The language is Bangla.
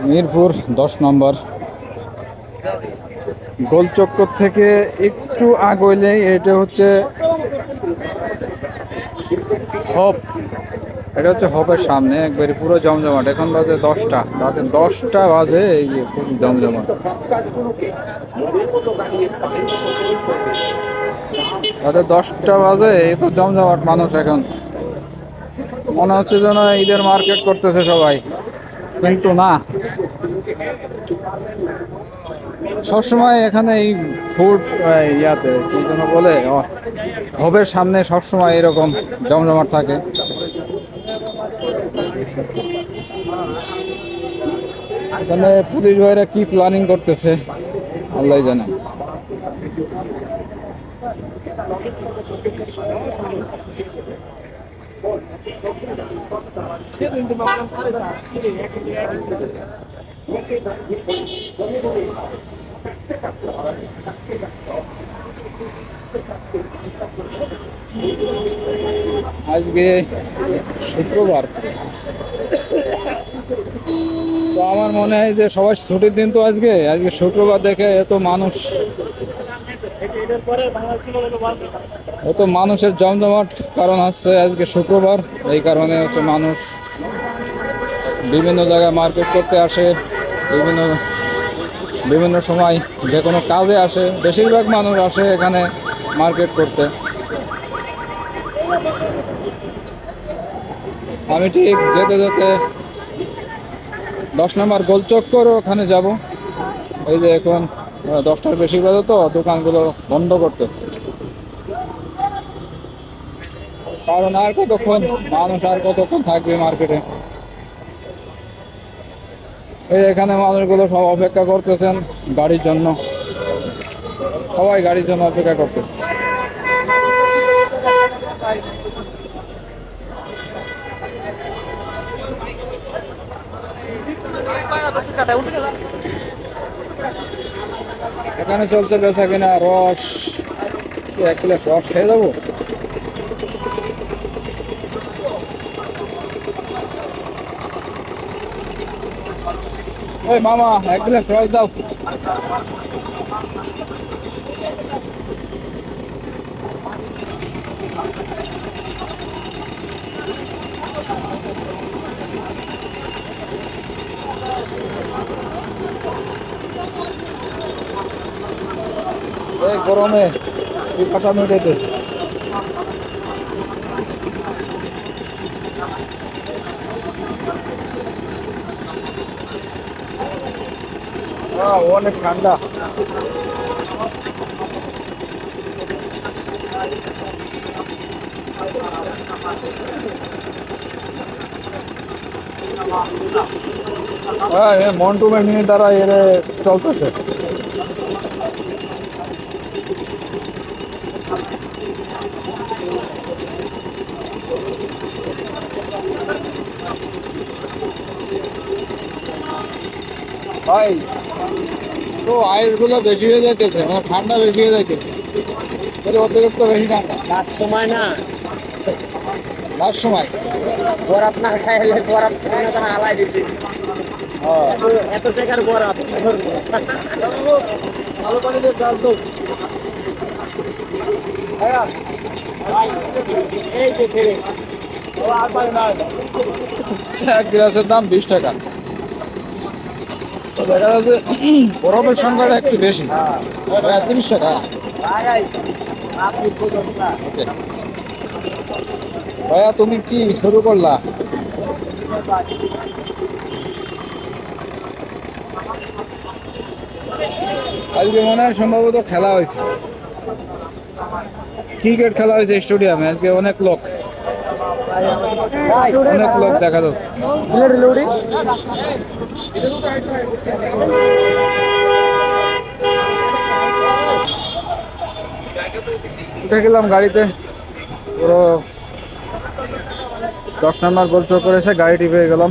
মিরপুর 10 নম্বর গোলচক্কর থেকে একটু আগইলেই এটা হচ্ছে হপ। এটা হচ্ছে হপের সামনে একবারে পুরো জমজমাট। এখন বাজে 10টা, রাতে 10টা বাজে, এই যে খুব জমজমাট। রাতে 10টা বাজে, এই তো জমজমাট মানুষ। এখন মনে হচ্ছে যেন ঈদের মার্কেট করতেছে সবাই, কিন্তু না। সবসময় এখানে এই ফুড ইয়াতে কি যেন বলে, হবের সামনে সবসময় এরকম জমজমাট থাকে। এখানে পুলিশ ভাইরা কি প্ল্যানিং করতেছে আল্লাহ জানে। আজকে শুক্রবার, তো আমার মনে হয় যে সবাই ছুটির দিন। তো আজকে আজকে শুক্রবার দেখে এত মানুষের জমজমাট, কারণ হচ্ছে আজকে শুক্রবার। এই কারণে হচ্ছে মানুষ বিভিন্ন জায়গায় মার্কেট করতে আসে, বিভিন্ন বিভিন্ন সময় যে কোনো কাজে আসে। বেশিরভাগ মানুষ আসে এখানে মার্কেট করতে। আমি ঠিক যেতে যেতে 10 নম্বর গোলচক্কর ওখানে যাব। এই যে এখন 10টার বেশি বাজে, তো দোকানগুলো বন্ধ করতেছে। কারণ আর কতক্ষণ মানুষ, আর কতক্ষণ থাকবে মার্কেটে। এই এখানে মানুষগুলো সব অপেক্ষা করতেছেন গাড়ির জন্য, সবাই গাড়ির জন্য অপেক্ষা করতেছে। এখানে চলছে বেচা কিনা। রস, 1 গ্লাস রস খেয়ে যাবো। ওই মামা, 1 গ্লাস রস দাও। এই গরমে পিপাসা মিটাইতেছে। অনেক ঠান্ডা। হ্যাঁ, মন্টু মেশিনের দ্বারা এর চলতেছে। ভাই, তো আইসগুলো বেশি হয়ে যাইতেছে, মানে ঠান্ডা বেশি হয়ে যাইতেছে। অতিরিক্ত বেশি ঠান্ডা লাস্ট সময় না, লাস্ট সময়। বরফ না খাইলে বরফ আলাই দিতে। এত টাকার বরফ ভালো করে চাল তো। এই যে ছেড়ে 1 গ্লাসের দাম 20 টাকা। তো দেখা যাচ্ছে বরফের সংখ্যাটা একটু বেশি, 30 টাকা। ওকে ভাইয়া, তুমি কি শুরু করলা? আজকে মনে হয় সম্ভবত খেলা হয়েছে, ক্রিকেট খেলা হয়েছে স্টেডিয়ামে। আজকে অনেক লোক দেখা যাচ্ছে। উঠে গেলাম গাড়িতে, পুরো 10 নম্বর গোলচক্কর এসে গাড়ি টিপে গেলাম।